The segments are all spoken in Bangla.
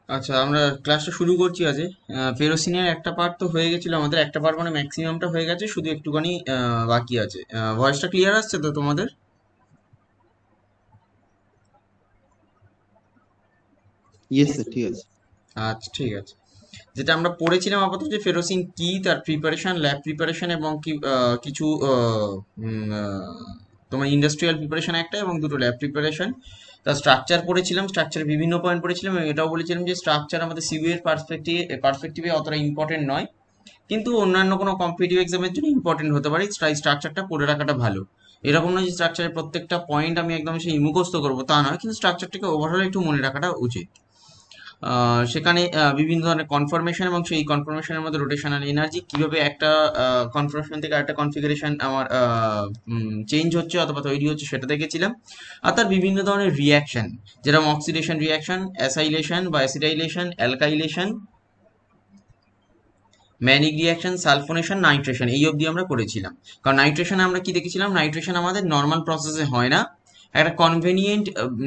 আচ্ছা, আমরা ক্লাসটা শুরু করছি আজকে। ফেরোসিনের একটা পার্ট তো হয়ে গেছিল, আমাদের একটা পার্ট মানে ম্যাক্সিমামটা হয়ে গেছে, শুধু একটুখানি বাকি আছে। ভয়েসটা ক্লিয়ার আসছে তো তোমাদের? ইয়েস স্যার, ঠিক আছে। আচ্ছা, ঠিক আছে। যেটা আমরা পড়েছিলাম আপাতত, যে ফেরোসিন কি, তার প্রিপারেশন, ল্যাব প্রিপারেশন, এবং কি কিছু তোমার ইন্ডাস্ট্রিয়াল প্রিপারেশন একটা এবং দুটো ল্যাব প্রিপারেশন। তার স্ট্রাকচার পড়েছিলাম, স্ট্রাকচারের বিভিন্ন পয়েন্ট পড়েছিলাম, এবং এটাও বলেছিলাম যে স্ট্রাকচার আমাদের সিভিএর পার্সপেক্টিভে অতটা ইম্পর্টেন্ট নয়, কিন্তু অন্যান্য কোনো কম্পিটিটিভ এক্সামের জন্য ইম্পর্টেন্ট হতে পারে। স্ট্রাকচারটা পড়ে রাখাটা ভালো। এরকম নয় যে স্ট্রাকচারের প্রত্যেকটা পয়েন্ট আমি একদম সেই মুখস্থ করবো, তা নয়, কিন্তু স্ট্রাকচারটাকে ওভারঅল একটু মনে রাখাটা উচিত। সেখানে বিভিন্ন ধরনের কনফরমেশন, এবং সেই কনফরমেশনের মধ্যে রোটেশনাল এনার্জি কিভাবে একটা কনফরমেশন থেকে আরেকটা কনফিগারেশন আমার চেঞ্জ হচ্ছে অথবা তৈরি হচ্ছে, সেটা দেখেছিলাম। আর তার বিভিন্ন ধরনের রিয়াকশন, যেরকম অক্সিডেশন রিয়াকশন, অ্যাসাইলেশন বা acetylation, alkylation, Mannich reaction, sulphonation, nitration, এই অবধি আমরা করেছিলাম। কারণ নাইট্রেশনে আমরা কি দেখেছিলাম, নাইট্রেশন আমাদের নর্মাল প্রসেসে হয় না, একটা কনভেনিয়েন্ট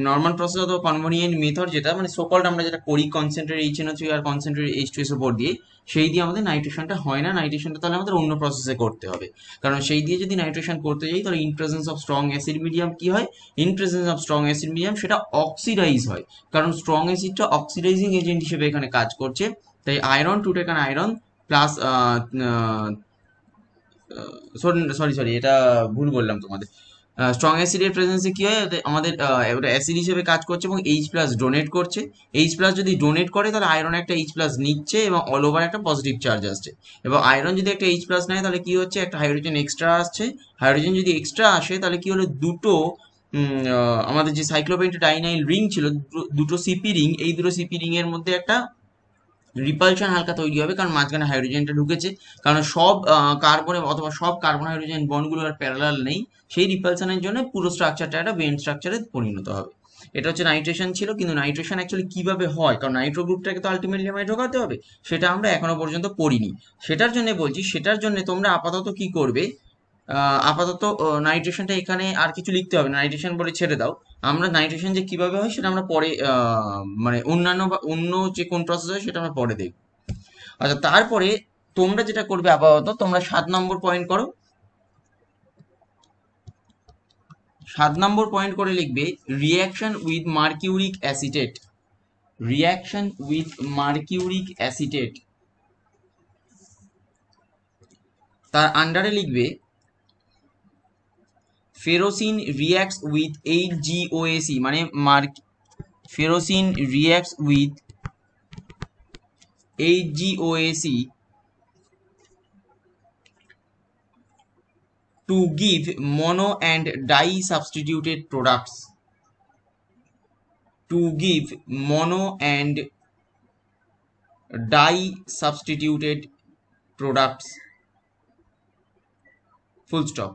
নর্মাল প্রসেস অথবা কনভেনিয়েন্ট মেথড, যেটা মানে সোকল্ড আমরা যেটা করি কনসেন্ট্রেট HNO3 আর কনসেন্ট্রেট H2SO4 দিয়ে, সেই দিয়ে আমাদের নাইট্রেশনটা হয় না। নাইট্রেশনটা তাহলে আমাদের অন্য প্রসেসে করতে হবে। কারণ সেই দিয়ে যদি নাইট্রেশন করতে যাই, তাহলে in presence of strong acid medium কি হয়, in presence of strong acid medium সেটা অক্সিডাইজ হয়। কারণ স্ট্রং অ্যাসিডটা অক্সিডাইজিং এজেন্ট হিসেবে এখানে কাজ করছে। তাই iron to take an iron plus, sorry sorry sorry, এটা ভুল বললাম তোমাদের। স্ট্রং অ্যাসিডের প্রেজেন্সে কি হয়, আমাদের ওটা অ্যাসিড হিসেবে কাজ করছে এবং এইচ প্লাস ডোনেট করছে। এইচ প্লাস যদি ডোনেট করে, তাহলে আয়রন একটা এইচ প্লাস নিচ্ছে এবং অল ওভার একটা পজিটিভ চার্জ আসছে। এবং আয়রন যদি একটা এইচ প্লাস নেয়, তাহলে কি হচ্ছে, একটা হাইড্রোজেন এক্সট্রা আসছে। হাইড্রোজেন যদি এক্সট্রা আসে, তাহলে কি হলো, দুটো আমাদের যে সাইক্লোপেন্টাডাইনাইল রিং ছিল, দুটো সিপি রিং, এই দুটো সিপি রিং এর মধ্যে একটা রিপালশন হালকা তৈরি হবে, কারণ মাঝখানে হাইড্রোজেনটা ঢুকেছে। কারণ সব কার্বনে অথবা সব কার্বন হাইড্রোজেন বন্ডগুলো আর প্যারালাল নেই। সেই রিপালশনের জন্য পুরো স্ট্রাকচারটা একটা বেন্ড স্ট্রাকচারে পরিণত হবে। এটা হচ্ছে নাইট্রেশন ছিল। কিন্তু নাইট্রেশন অ্যাকচুয়ালি কিভাবে হয়, কারণ নাইট্রো গ্রুপটাকে তো আলটিমেটলি আমায় ঢোকাতে হবে, সেটা আমরা এখনো পর্যন্ত পড়িনি। সেটার জন্য বলছি, সেটার জন্য তোমরা আপাতত কি করবে, আপাতত নাইট্রেশনটা এখানে আর কিছু লিখতে হবে না, নাইট্রেশন বলে ছেড়ে দাও। আমরা নাইট্রেশন যে কিভাবে হয় সেটা আমরা পরে, মানে অন্যান্য বা অন্য যে কোন প্রসেস হয় সেটা আমরা পরে দেখব। আচ্ছা, তারপরে তোমরা যেটা করবে আপাতত, তোমরা 7 নম্বর পয়েন্ট করো। 7 নম্বর পয়েন্ট করে লিখবে reaction with mercuric acetate. Reaction with mercuric acetate, তার আন্ডারে লিখবে ফেরোসিন রিয়াক্টস উইথ HgOAC, মানে ferrocene reacts with HgOAC to give mono and di substituted products. To give mono and di substituted products, full stop.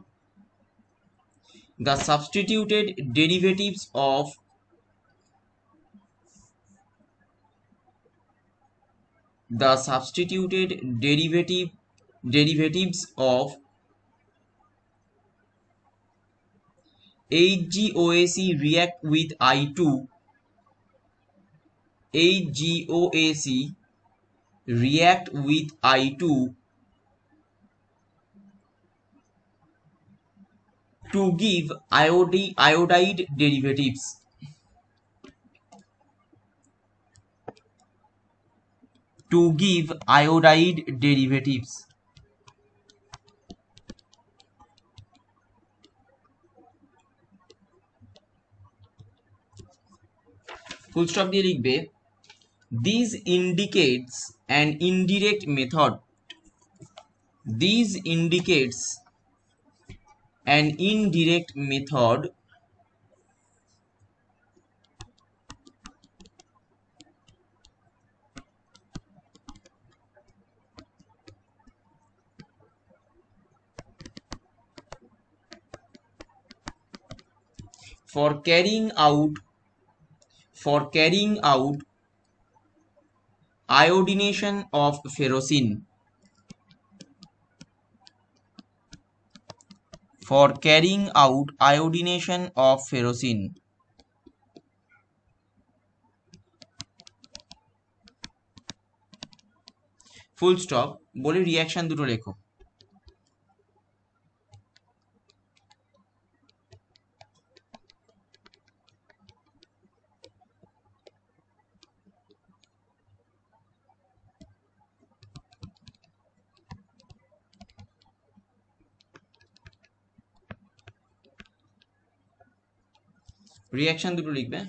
The substituted derivatives of the substituted derivatives of HgOAC react with I2. HgOAC react with I2 to give iodide derivatives. To give iodide derivatives. Full stop দিয়ে লিখবে these indicates an indirect method. These indicates an indirect method for carrying out for carrying out iodination of ferrocene. For carrying out iodination of ferrocene. Full stop বলে রিয়াকশন দুটো লেখো। রিয়াকশন দুটো লিখবে।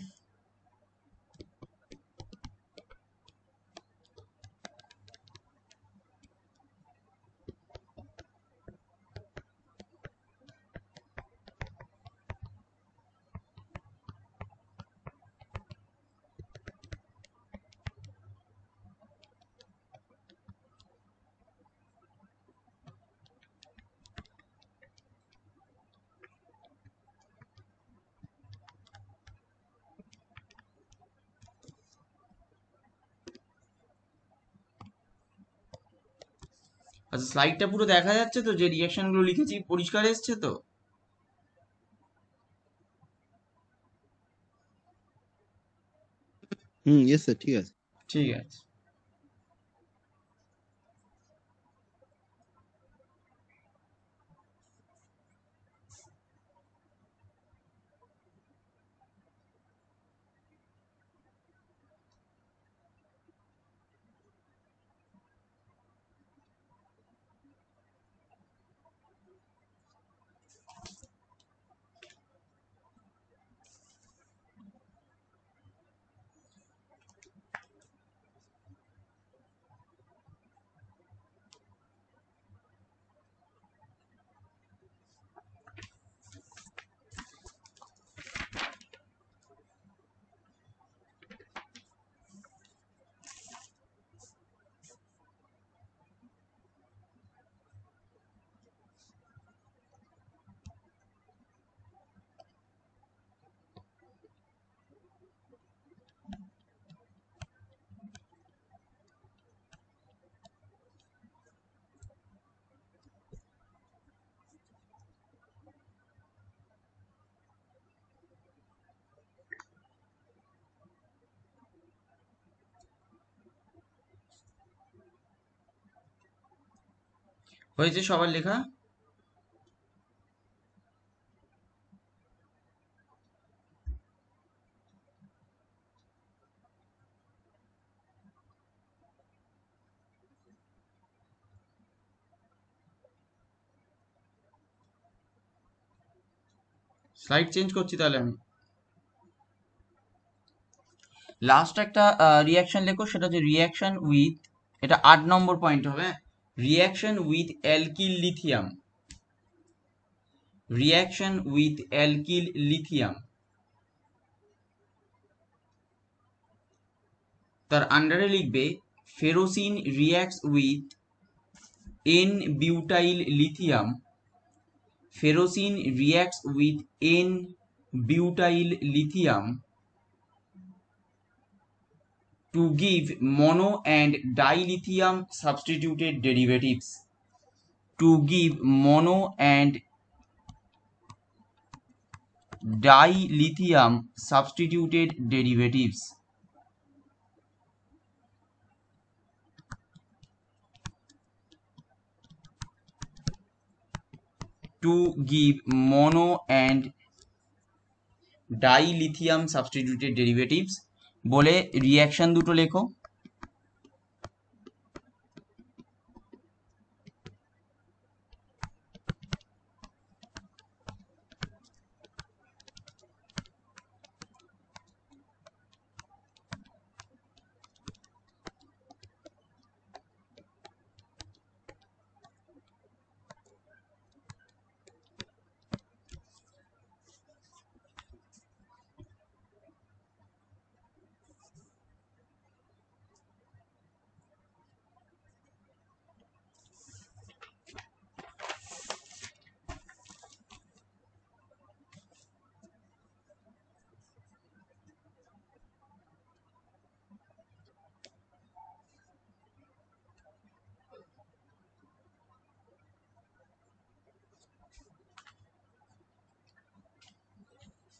আচ্ছা, স্লাইডটা পুরো দেখা যাচ্ছে তো? যে রিয়াকশন গুলো লিখেছি পরিষ্কার এসছে তো? ইয়েস স্যার, ঠিক আছে। ঠিক আছে। হয়েছে সবার লেখা? স্লাইড চেঞ্জ করছি তাহলে আমি। লাস্ট একটা রিয়াকশন লেখো, সেটা হচ্ছে রিয়াকশন উইথ, এটা 8 নম্বর পয়েন্ট হবে। Reaction with alkyl lithium. Reaction with alkyl lithium, তার আন্ডারে লিখবে ferrocene reacts with n butyl lithium. Ferrocene reacts with n butyl lithium to give mono and dilithium substituted derivatives. To give mono and dilithium substituted derivatives. To give mono and dilithium substituted derivatives বলে রিয়াকশন দুটো লেখো।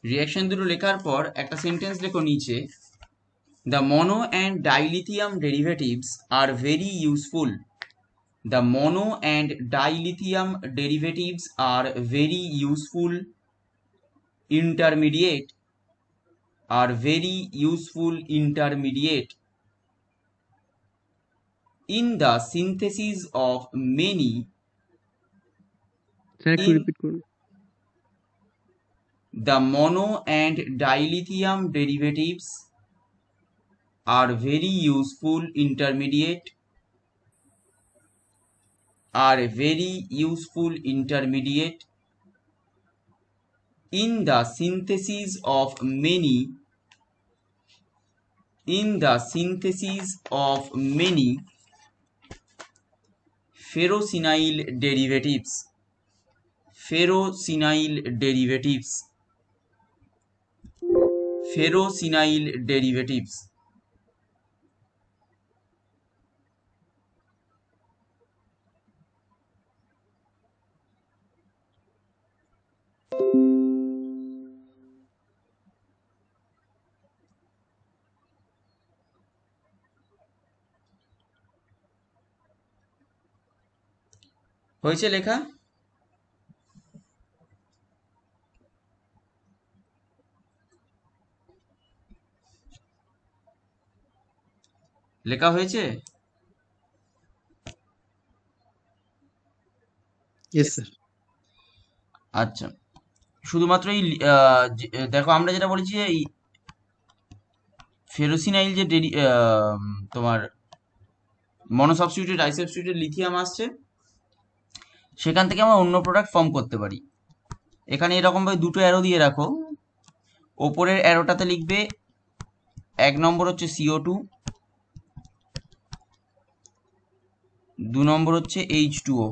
রিয়াকশন দুটো লেখার পর একটা সেন্টেন্স লেখো নিচে, the mono and dilithium derivatives are very useful. The mono and dilithium derivatives are very useful intermediate are very useful intermediate in the synthesis of many sir একটু in রিপিট করুন। the mono and dilithium derivatives are very useful intermediate are very useful intermediate in the synthesis of many in the synthesis of many ferrosinyl derivatives ferrosinyl derivatives ferrosinyl derivatives হয়েছে লেখা? লেখা হয়েছে? Yes sir. আচ্ছা, শুধুমাত্র এই দেখো আমরা যেটা বলেছি যে এই ফেরোসিনাইল যে তোমার মনোসাবস্টিটিউটেড ডাইসাবস্টিটিউটেড লিথিয়াম আসছে, সেখান থেকে আমরা অন্য প্রোডাক্ট ফর্ম করতে পারি। এখানে এরকম ভাবে দুটো অ্যারো দিয়ে রাখো। ওপরের অ্যারোটাতে লিখবে 1 নম্বর হচ্ছে CO2, 2 নম্বর হচ্ছে H2O।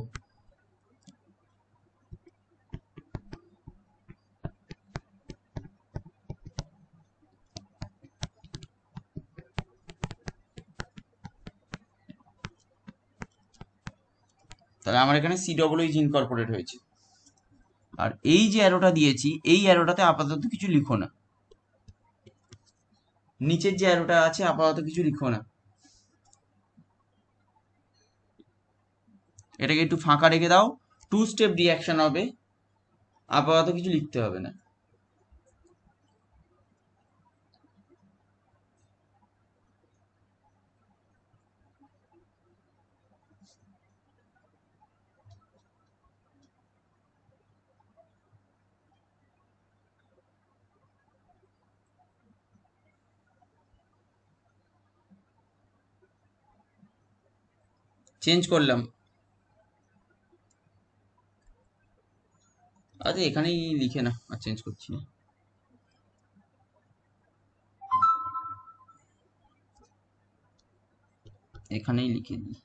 তাহলে আমার এখানে COOH ইনকর্পোরেট হয়েছে। আর এই যে অ্যারোটা দিয়েছি, এই অ্যারোটাতে আপাতত কিছু লিখো না। নিচের যে অ্যারোটা আছে আপাতত কিছু লিখো না, এটাকে একটু ফাঁকা রেখে দাও। 2 স্টেপ রিয়াকশন হবে, আপাতত কিছু লিখতে হবে না। চেঞ্জ করলাম। আচ্ছা, এখানেই লিখে না, আর চেঞ্জ করছি না। এখানেই লিখে দিই।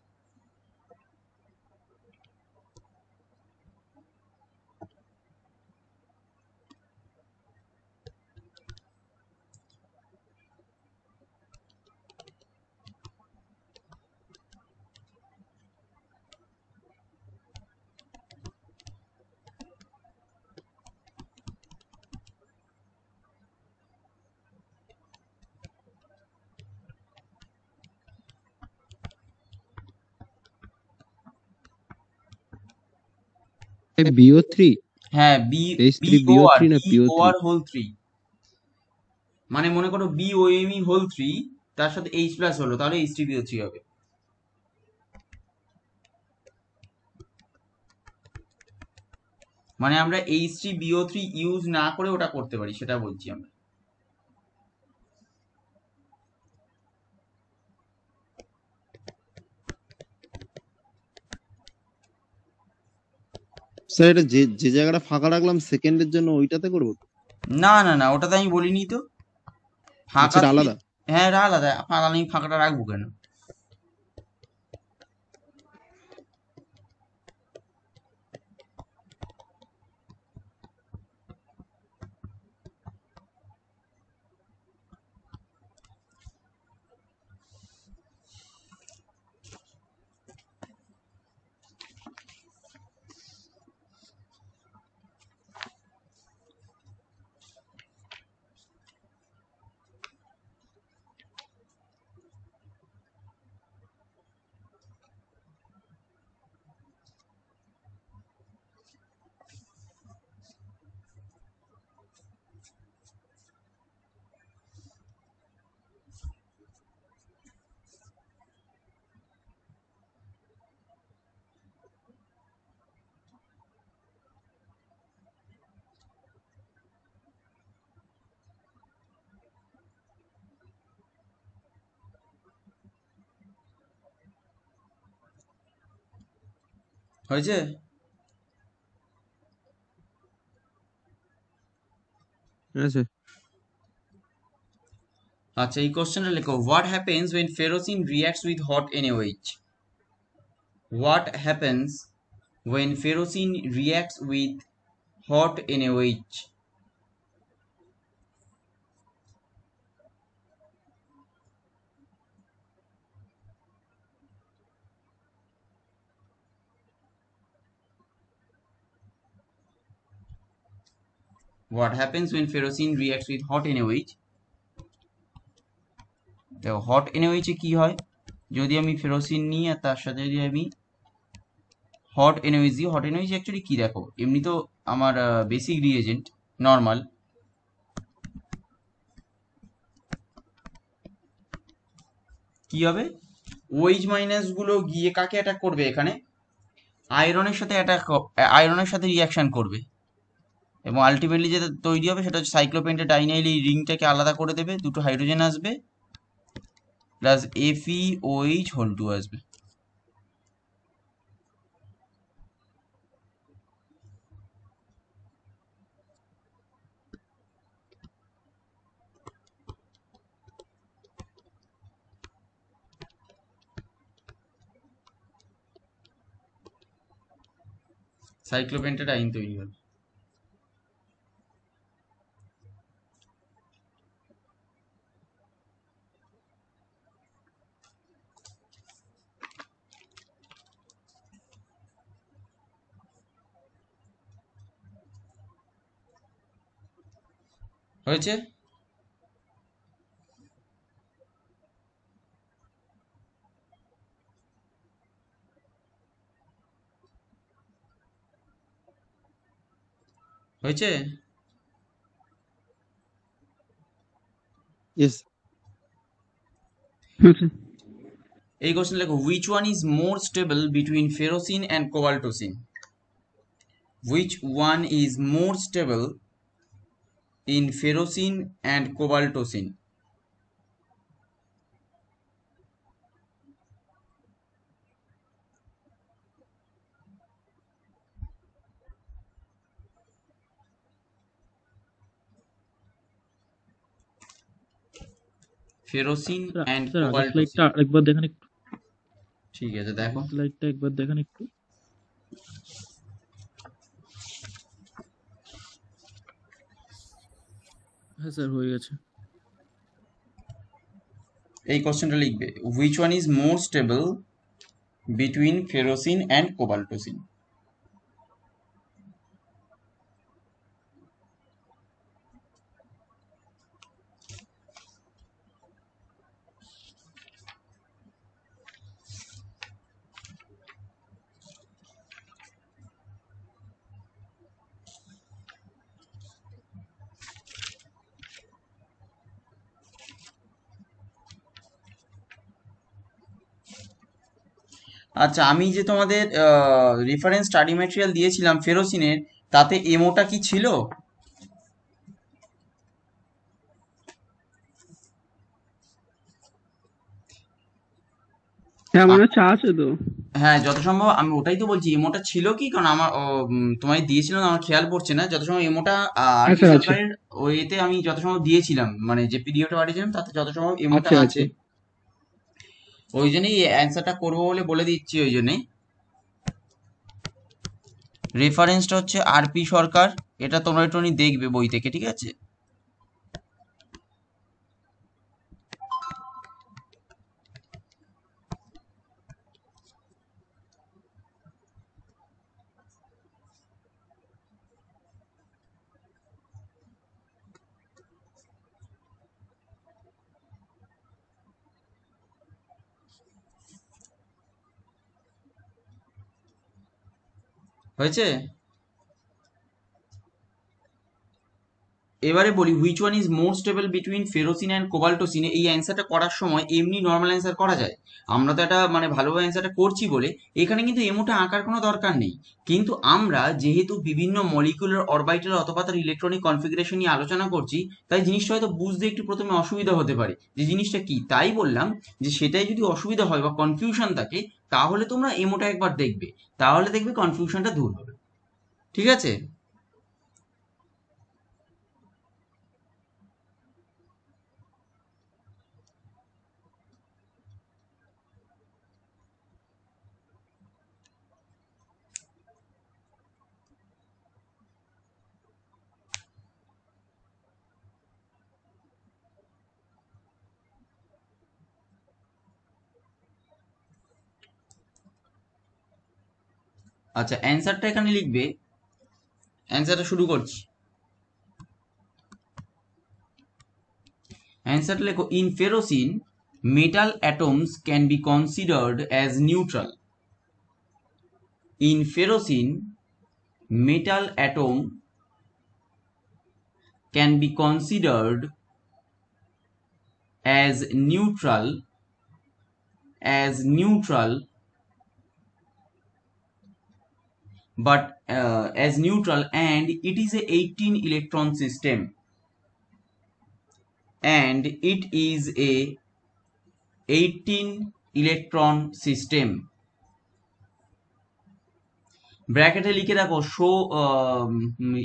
BO3, হ্যাঁ, H3BO3 না PO3? BOR হোল 3, মানে মনে করো BOMe হোল 3 তার সাথে H প্লাস হলো, তাহলে H3BO3 হবে। মানে আমরা H3BO3 ইউজ না করে ওটা করতে পারি, সেটা বলছি আমরা। স্যার এটা যে যে জায়গাটা ফাঁকা রাখলাম সেকেন্ডের জন্য ওইটাতে করবো তো? না না না, ওটাতে আমি বলিনি তো। আচ্ছা, ফাঁকা এটা আলাদা। হ্যাঁ, এটা আলাদা। ফাঁকা নেই, ফাঁকাটা রাখবো কেন? হয়েছে? হ্যাঁ স্যার। আচ্ছা, এই কোশ্চেনটা লেখো, what happens when ferrocene reacts with hot NaOH? What happens when ferrocene reacts with hot NaOH? What happens when ferrocene reacts with hot NaOH? দেখো হট NaOH এ কি হয়, যদি আমি ফেরোসিন নিই আর তার সাথে যদি আমি হট NaOH দিই, হট NaOH অ্যাকচুয়ালি কি দেখো, এমনি তো আমার বেসিক রিএজেন্ট নর্মাল, কি হবে, OH মাইনাস গুলো গিয়ে কাকে অ্যাটাক করবে, এখানে আয়রনের সাথে আয়রনের সাথে রিয়াকশন করবে, এবং আলটিমেটলি যেটা তৈরি হবে সেটা হচ্ছে সাইক্লোপেন্টাডাইনাইল, এই রিংটাকে আলাদা করে দেবে, দুটো হাইড্রোজেন আসবে প্লাস FeOH2 আসবে। সাইক্লোপেন্টাডাইন তৈরি হবে। হয়েছে? হয়েছে? ইয়েস। এই কোশ্চেন লেখো, which one is more stable between ferrocene and cobaltocene? Which one is more stable in ferrocene and cobaltocene? Ferrocene and sir আগের কোবাল্টোসিন। স্লাইডটা আরেকবার দেখেন একটু। ঠিক আছে, দেখো। আগের স্লাইডটা একবার দেখেন একটু। হ্যাঁ স্যার হয়ে গেছে। এই কোশ্চেনটা লিখবে, which one is more stable between ferrocene and cobaltocene? আচ্ছা, আমি যে তোমাদের রেফারেন্স স্টাডি ম্যাটেরিয়াল দিয়েছিলাম ফেরোসিনের, তাতে এমোটা কি ছিল? হ্যাঁ মনে হচ্ছে আছে তো। হ্যাঁ, যত সম্ভব আমি ওটাই তো বলছি, এমোটা ছিল কি, কারণ আমার তোমায় দিয়েছিলাম, আমার খেয়াল পড়ছে না, যত সম্ভব এমোটা আর হ্যাঁ পি স্যার আছে। সরকারের ওইতে আমি যত সম্ভব দিয়েছিলাম, মানে যে পিডিএফটা পাঠিয়েছিলাম তাতে যত সম্ভব এমোটা আছে আছে। ওই জন্যই অ্যান্সারটা করবো বলে বলে দিচ্ছি, ওই জন্যই। রেফারেন্সটা হচ্ছে RP সরকার, এটা তোমরা একটু দেখবে বই থেকে, ঠিক আছে? হয়েছে? এবারে বলি, which one is more stable between ferrocene and cobaltocene? এই অ্যান্সারটা করার সময় এমনি নর্মাল অ্যান্সার করা যায়, আমরা তো এটা মানে ভালোভাবে অ্যান্সারটা করছি বলে এখানে কিন্তু এমোটা আঁকার কোনো দরকার নেই। কিন্তু আমরা যেহেতু বিভিন্ন মলিকুলার অরবিটাল অথবা তার ইলেকট্রনিক কনফিগারেশন নিয়ে আলোচনা করছি, তাই জিনিসটা হয়তো বুঝতে একটু প্রথমে অসুবিধা হতে পারে যে জিনিসটা কি, তাই বললাম যে সেটাই যদি অসুবিধা হয় বা কনফিউশন থাকে, তাহলে তোমরা এমোটা একবার দেখবে, তাহলে দেখবে কনফিউশনটা দূর হবে। ঠিক আছে? আচ্ছা, অ্যান্সারটা এখানে লিখবে। অ্যান্সারটা শুরু করছি। অ্যান্সারটা লেখো, in ফেরোসিন metal atoms can be considered as neutral. In ferrocene, metal atom can be considered as neutral but as neutral, and it is a 18 electron system, and it is a 18 electron system. ব্র্যাকেটে লিখে রাখো শো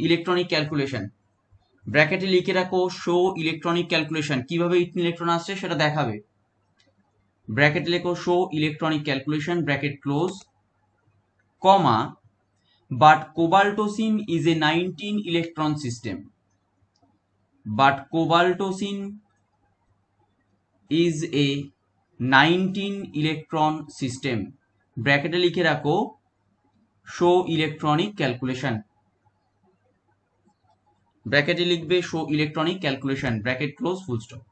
ইলেকট্রনিক ক্যালকুলেশন। ব্র্যাকেটে লিখে রাখো শো ইলেকট্রনিক ক্যালকুলেশন, কিভাবে 18 ইলেকট্রন আসছে সেটা দেখাবে। ব্র্যাকেটে লেখো show electronic calculation, bracket close, comma, but cobaltocene is a 19 electron system. But cobaltocene is a 19 electron system. ব্র্যাকেটে লিখে রাখো শো ইলেকট্রনিক ক্যালকুলেশন। ব্র্যাকেটে লিখবে show electronic calculation, bracket close, full stop.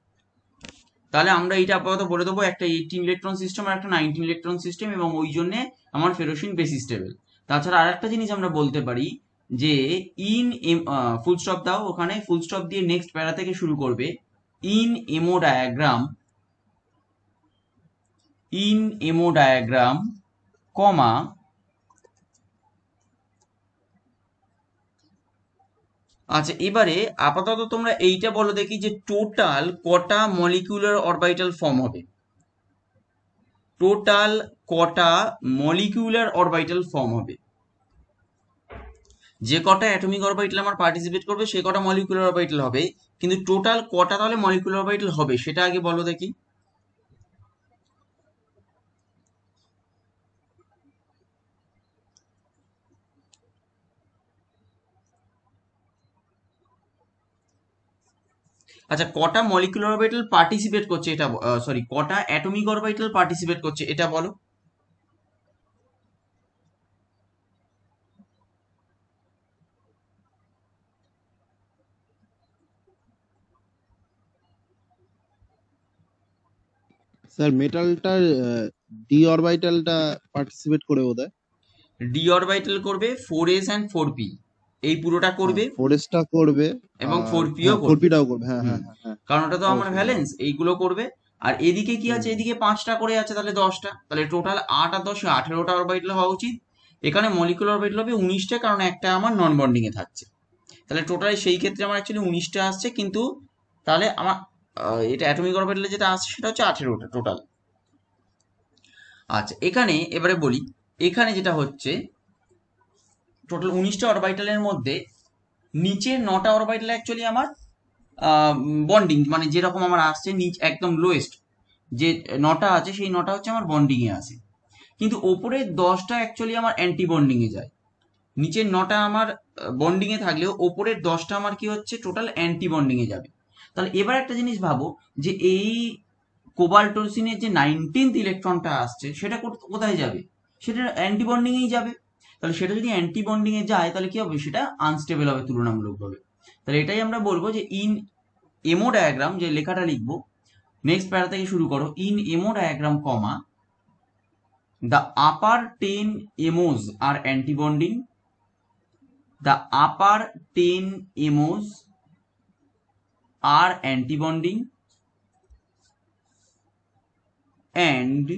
তাহলে আমরা এটা আপাতত বলে দেবো একটা 18 ইলেকট্রন সিস্টেম আর একটা 19 ইলেকট্রন সিস্টেম, এবং ওই জন্য আমার ফেরোসিন বেশি স্টেবল। তাছাড়া আর একটা জিনিস আমরা বলতে পারি যে ইন ফুল স্টপ দাও, ওখানে ফুল স্টপ দিয়ে নেক্সট প্যারা থেকে শুরু করবে। ইন এমো ডায়াগ্রাম, কমা, আচ্ছা এবারে আপাতত তোমরা এইটা বলো দেখি যে টোটাল কটা মলিকিউলার অরবিটাল ফর্ম হবে। টোটাল কটা মলিকিউলার অরবিটাল ফর্ম হবে? যে কটা অ্যাটমিক অরবিটাল আমার পার্টিসিপেট করবে সে কটা মলিকিউলার অরবিটাল হবে, কিন্তু টোটাল কটা তাহলে মলিকিউলার অরবিটাল হবে সেটা আগে বলো দেখি। আচ্ছা, কটা মলিকিউলার অরবিটাল পার্টিসিপেট করছে এটা, সরি, কটা অ্যাটমিক অরবিটাল পার্টিসিপেট করছে এটা বলো। স্যার মেটালটার ডি অরবিটালটা পার্টিসিপেট করে বোধহয়। ডি অরবিটাল করবে 4s and 4p, এই পুরোটা করবে, 4sটা করবে এবং আর 4pও করবে। 4pটাও করবে, হ্যাঁ হুম, হ্যাঁ হ্যাঁ হ্যাঁ, কারণ ওটা তো আমার অবশ্যই। ভ্যালেন্স, এইগুলো করবে। আর এদিকে কি আছে, হুম। এদিকে 5টা করে আছে, তাহলে 10টা, তাহলে টোটাল 8 আর 10 18টা অরবিটাল হওয়া উচিত। এখানে মলিকুলার অরবিটাল হবে 19টা, কারণ একটা আমার নন বন্ডিং এ থাকছে। তাহলে টোটাল সেই ক্ষেত্রে আমার অ্যাকচুয়ালি 19টা আসছে, কিন্তু তাহলে আমার এটা অ্যাটমিক অরবিটালে যেটা আসছে সেটা হচ্ছে 18টা টোটাল। আচ্ছা, এখানে এবারে বলি, এখানে যেটা হচ্ছে টোটাল 19টা অরবিটালের মধ্যে নিচের 9টা অরবিটাল অ্যাকচুয়ালি আমার বন্ডিং, মানে যেরকম আমার আসছে নিচ একদম লোয়েস্ট যে 9টা আছে সেই 9টা হচ্ছে আমার বন্ডিং এ আসে, কিন্তু ওপরের 10টা অ্যাকচুয়ালি আমার অ্যান্টি বন্ডিং এ যায়। নিচের 9টা আমার বন্ডিং এ থাকলেও ওপরের 10টা আমার কি হচ্ছে টোটাল অ্যান্টি বন্ডিং এ যাবে। তাহলে এবার একটা জিনিস ভাবো যে এই কোবাল্টোসিনের যে 19th ইলেকট্রনটা আসছে সেটা কোথায় যাবে? সেটা অ্যান্টি বন্ডিং এই যাবে। তাহলে সেটা যদি অ্যান্টি বন্ডিং এ যায় তাহলে কি হবে, সেটা আনস্টেবল হবে তুলনামূলকভাবে। তাহলে এটাই আমরা বলবো যে ইন এমো ডায়াগ্রাম, যে লেখাটা লিখবো নেক্সট প্যারা থেকে শুরু করো, in Emo diagram, comma, the upper 10 MOs are antibonding, the upper 10 MOs are antibonding, and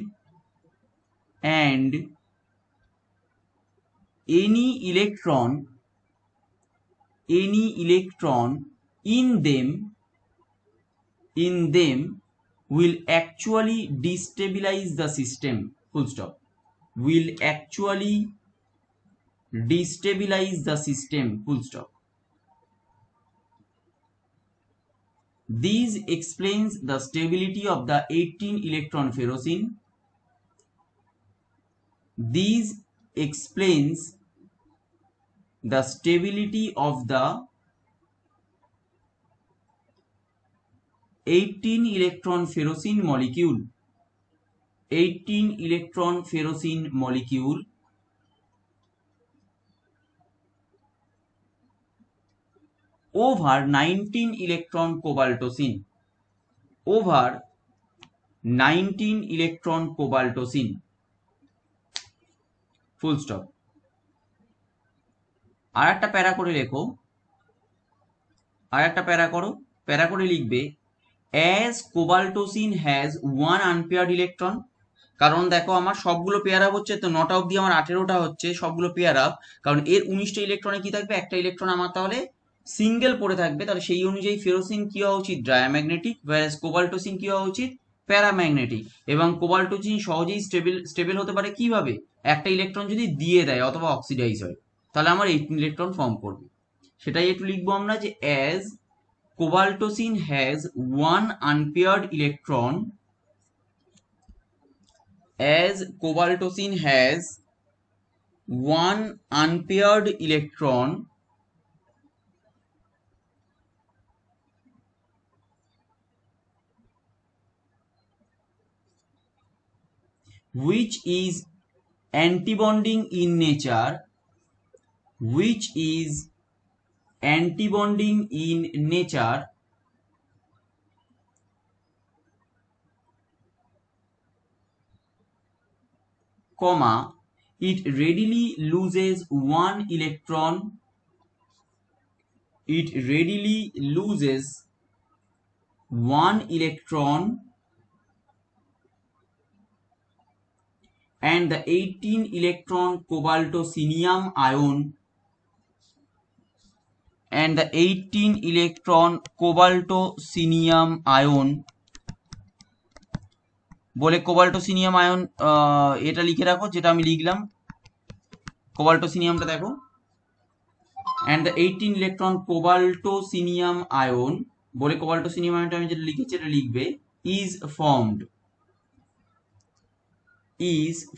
any electron in them will actually destabilize the system, full stop. will actually destabilize the system, full stop. This explains the stability of the 18 electron ferrocene. This explains the stability of the 18 electron ferrocene molecule. 18 electron ferrocene molecule over 19 electron cobaltocene. Over 19 electron cobaltocene. Full stop. আর একটা প্যারা করে লেখো, আর একটা প্যারা করো, প্যারা করে লিখবে as cobaltocene has 1 unpaired electron. কারণ দেখো আমার সবগুলো পেয়ার আপ হচ্ছে, তো 9টা অব্দি আমার 18টা হচ্ছে সবগুলো পেয়ার আপ, কারণ এর 19টা ইলেকট্রনে কি থাকবে, একটা ইলেকট্রন আমার তাহলে সিঙ্গেল পড়ে থাকবে, তাহলে সেই অনুযায়ী ফেরোসিন কি হওয়া উচিত, ডায়াম্যাগনেটিক, ওয়্যারএজ কোবাল্টোসিন কি হওয়া উচিত, প্যারাম্যাগনেটিক। এবং কোবাল্টোসিন সহজেই স্টেবল হতে পারে কিভাবে, একটা ইলেকট্রন যদি দিয়ে দেয় অথবা অক্সিডাইজ হয়, তাহলে আমার 18 ইলেকট্রন ফর্ম করবে। সেটাই একটু লিখবো আমরা যে as cobaltocene has 1 unpaired electron, as cobaltocene has 1 unpaired electron, which is antibonding in nature, which is antibonding in nature, comma, it readily loses 1 electron, it readily loses 1 electron, and the 18 electron cobaltocinium ion, and the 18 electron cobaltocinium ion, বলে কোবাল্টোসিনিয়াম আয়ন এটা লিখে রাখো যেটা আমি লিখলাম, কোবাল্টোসিনিয়ামটা দেখো, and the 18 electron cobaltocinium ion, বলে কোবাল্টোসিনিয়াম আয়নটা আমি যেটা লিখেছি এটা লিখবে is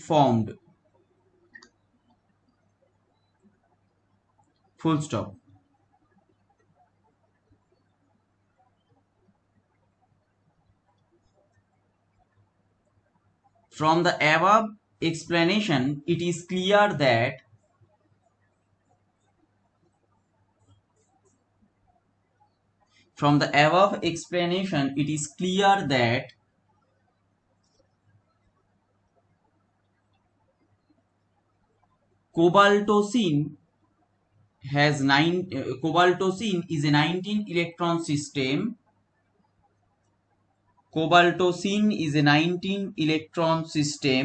formed, full stop. From the above explanation, it is clear that cobaltocene is a 19 electron system. Cobaltocene is a 19 electron system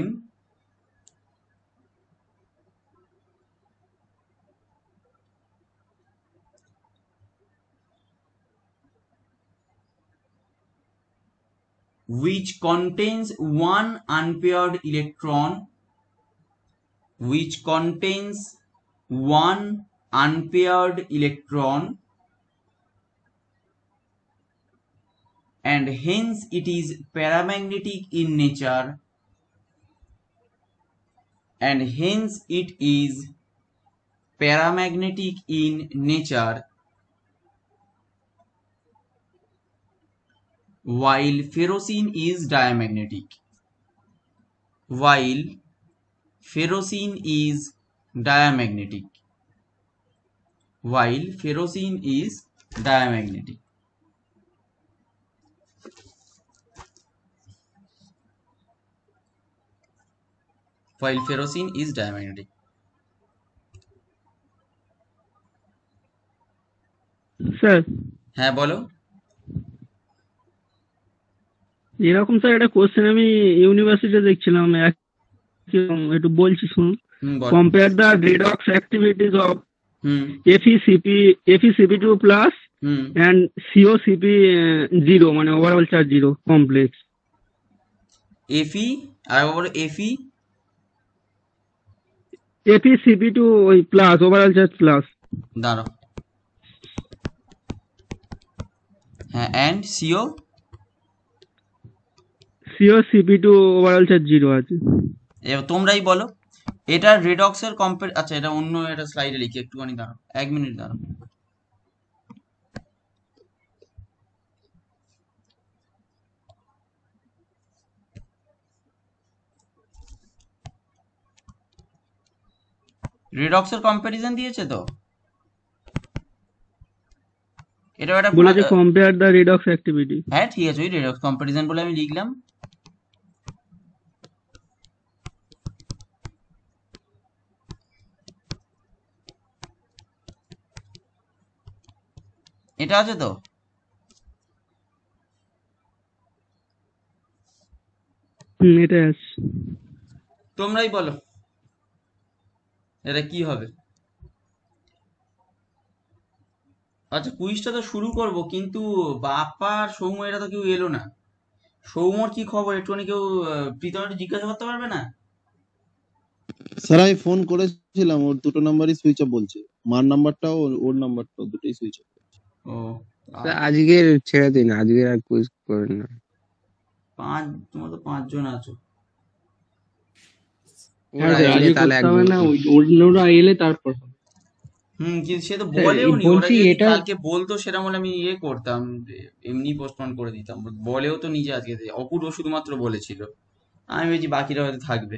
which contains 1 unpaired electron, which contains 1 unpaired electron, and hence it is paramagnetic in nature, and hence it is paramagnetic in nature, while ferrocene is diamagnetic, while ferrocene is diamagnetic, while ferrocene is diamagnetic. While ferrocene is diamagnetic. Sir হ্যাঁ বলো। এরকম স্যার একটা কোশ্চেন আমি ইউনিভার্সিটিতে দেখছিলাম, একটু বলছি শুনুন। বলো। Compare the redox activities of FeCP2 plus and COCP0, মানে ওভারঅল চার্জ 0 কমপ্লেক্স। Fe আর বলো Fe এপি সিপি টু ওই প্লাস ওভারঅল চার্জ প্লাস। দাঁড়াও, হ্যাঁ, and CO CO CP two overall charge 0 আছে। এবার তোমরাই বলো এটা রেডক্সের আচ্ছা এটা অন্য একটা স্লাইডে লিখি, একটুখানি দাঁড়াও, 1 মিনিট দাঁড়াও। রেডক্সের কম্পারিজন দিয়েছে তো, এটা একটা বলেছে কম্পেয়ার দ্য রিডক্স অ্যাক্টিভিটি। হ্যাঁ ঠিক আছে, ওই রেডক্স কম্পারিজন বলে আমি লিখলাম। এটা আছে তো, এটা আছে। তোমরাই বলো এটা কি হবে। আচ্ছা কুইজটা তো শুরু করব, কিন্তু বাপ্পা আর সৌম্য এরা তো কেউ এলো না। সৌম্যর কি খবর একটুখানি কেউ প্রীতম একটু জিজ্ঞাসা করতে পারবে না? স্যার আমি ফোন করেছিলাম, ওর দুটো নাম্বারই সুইচ অফ বলছে, মার নাম্বারটাও ওর নাম্বারটাও দুটোই সুইচ অফ। ও আজকের ছেড়ে দিন, আজকে আর কুইজ করেন না। তোমরা তো 5 জন আছো। ওরা এলে তাহলে হবে না, অন্যরা এলে তারপর হবে। কিন্তু সে তো স্যার, বলেও নি, ওরা বলছি যদি এটা কালকে বলতো সেরকম হলে আমি ইয়ে করতাম, এমনি পোস্টপোন করে দিতাম। বলেও তো নিজে আজকে, অপূর্ব শুধুমাত্র বলেছিল, আমি ভেবেছি বাকিরা হয়তো থাকবে।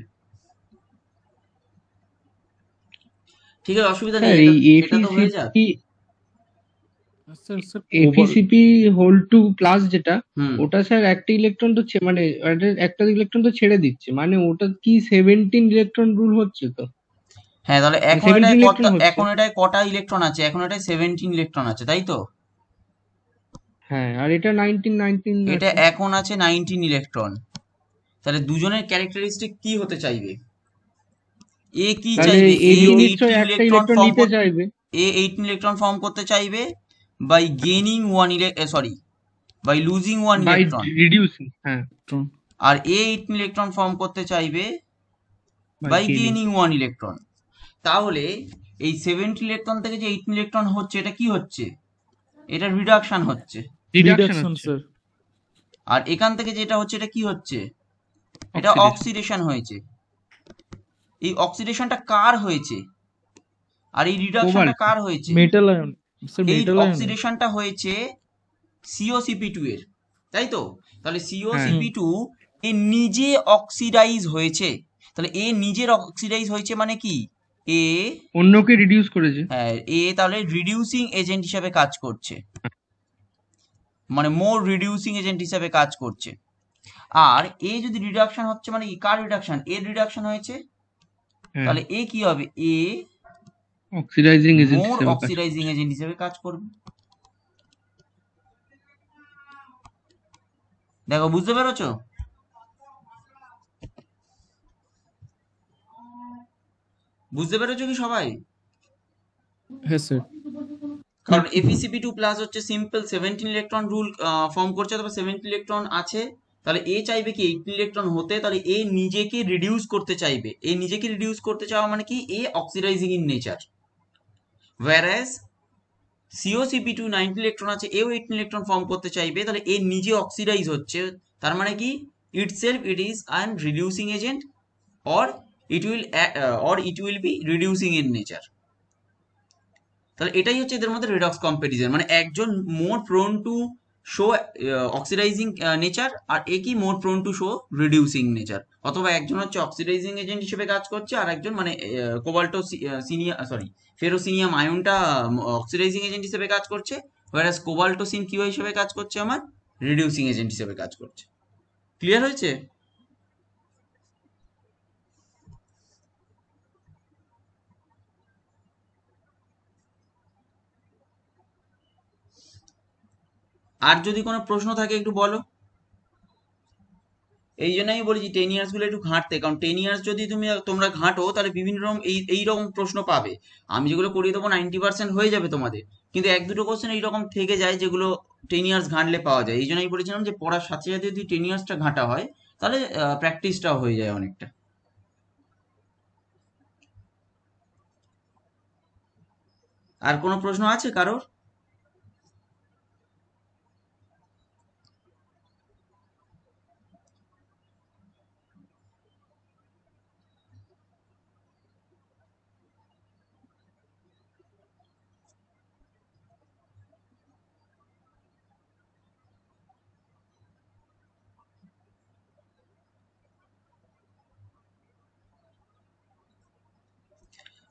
ঠিক আছে, অসুবিধা নেই, স্যার এই এটা তো হয়ে যাক। এপিসিপি হোল টু প্লাস যেটা, হুম ওটা স্যার একটা ইলেকট্রন তো মানে একটা ইলেকট্রন তো ছেড়ে দিচ্ছে, মানে ওটা কি 17 ইলেকট্রন রুল হচ্ছে তো? হ্যাঁ, তাহলে এখন 17 এটায় ইলেকট্রন হচ্ছে। এখন এটায় কটা ইলেকট্রন আছে? এখন এটায় 17 ইলেকট্রন আছে, তাই তো? হ্যাঁ, আর এটা 19 এটা আছে। এখন আছে 19 ইলেকট্রন। তাহলে দুজনের ক্যারেক্টারিস্টিক কি হতে চাইবে? এ কি তাহলে চাইবে? এ এবি 18 নিশ্চয়ই একটা ইলেকট্রন ইলেকট্রন ফর্ম নিতে চাইবে। এ 18 ইলেকট্রন ফর্ম করতে চাইবে by gaining 1 sorry, by losing 1 by electron. Reducing, হ্যাঁ, আর এ 18 ইলেকট্রন ফর্ম করতে চাইবে বাই গেইনিং 1 ইলেকট্রন। তাহলে এই 70 ইলেকট্রন থেকে যে 18 ইলেকট্রন হচ্ছে, এটা কি হচ্ছে? এটা রিডাকশন হচ্ছে। Reduction sir. আর এখান থেকে যেটা হচ্ছে এটা কি হচ্ছে? এটা অক্সিডেশন হয়েছে। এই অক্সিডেশনটা কার হয়েছে আর এই রিডাকশনটা কার হয়েছে? Metal ion. এই অক্সিডেশনটা হয়েছে COCP2 এর, তাই তো? তাহলে COCP2 এ নিজে অক্সিডাইজ হয়েছে। তাহলে এ নিজের অক্সিডাইজ হয়েছে মানে কি? এ অন্যকে রিডিউস করেছে। হ্যাঁ, এ তাহলে রিডিউসিং এজেন্ট হিসেবে কাজ করছে, মানে মোর রিডিউসিং এজেন্ট হিসেবে কাজ করছে। আর এ যদি রিডাকশন হচ্ছে মানে কি, কার রিডাকশন? এর রিডাকশন হয়েছে, তাহলে এ কি হবে? এ অক্সিডাইজিং এজেন্ট মোর হিসেবে অক্সিডাইজিং এজেন্ট হিসেবে কাজ করবে। দেখো, বুঝতে পেরেছো? বুঝতে পেরেছো কি সবাই? হ্যাঁ স্যার। কারণ FeCP2 প্লাস হচ্ছে সিম্পল 17 ইলেকট্রন রুল ফর্ম করছে, অথবা 17 ইলেকট্রন আছে। তাহলে এ চাইবে কি 18 ইলেকট্রন হতে, তাহলে এ নিজেকে রিডিউস করতে চাইবে। এ নিজেকে রিডিউস করতে চাওয়া মানে কি? এ oxidising in nature. whereas COCP2 19 electron আছে, এও 18 ইলেকট্রন ফর্ম করতে চাইবে, তাহলে এ নিজে অক্সিডাইজ হচ্ছে। তার মানে কি itself it is an reducing agent, or it will be reducing in nature. তাহলে এটাই হচ্ছে এদের মধ্যে রেডক্স কম্পারিজন, মানে একজন more prone to show oxidising nature, আর এ কি more prone to show reducing nature. অথবা একজন হচ্ছে অক্সিডাইজিং এজেন্ট হিসেবে কাজ করছে, আর একজন মানে কোবাল্টো ফেরোসিনিয়াম আয়নটা অক্সিডাইজিং এজেন্ট হিসেবে কাজ করছে, ওয়ারাস কোবাল্টোসিন কি হিসেবে কাজ করছে? আমার রিডিউসিং এজেন্ট হিসেবে কাজ করছে। ক্লিয়ার হয়েছে? আর যদি কোনো প্রশ্ন থাকে একটু বলো। এই জন্য আমি বলেছি 10 ইয়ার্স গুলো একটু ঘাঁটতে, কারণ 10 ইয়ার্স যদি তোমরা ঘাঁটো তাহলে বিভিন্ন রকম এইরকম প্রশ্ন পাবে। আমি যেগুলো করিয়ে দেবো 90% হয়ে যাবে তোমাদের, কিন্তু 1-2টো কোশ্চেন এইরকম থেকে যায় যেগুলো 10 ইয়ার্স ঘাঁটলে পাওয়া যায়। এই জন্য আমি বলেছিলাম যে পড়ার সাথে সাথে যদি 10 ইয়ার্সটা ঘাঁটা হয় তাহলে প্র্যাকটিসটাও হয়ে যায় অনেকটা। আর কোনো প্রশ্ন আছে কারোর?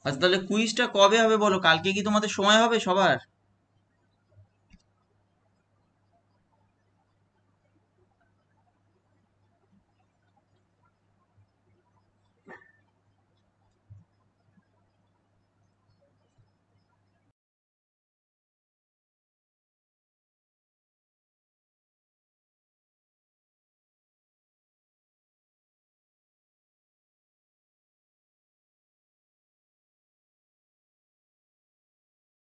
আচ্ছা, তাহলে কুইজটা কবে হবে বলো? কালকে কি তোমাদের সময় হবে সবার?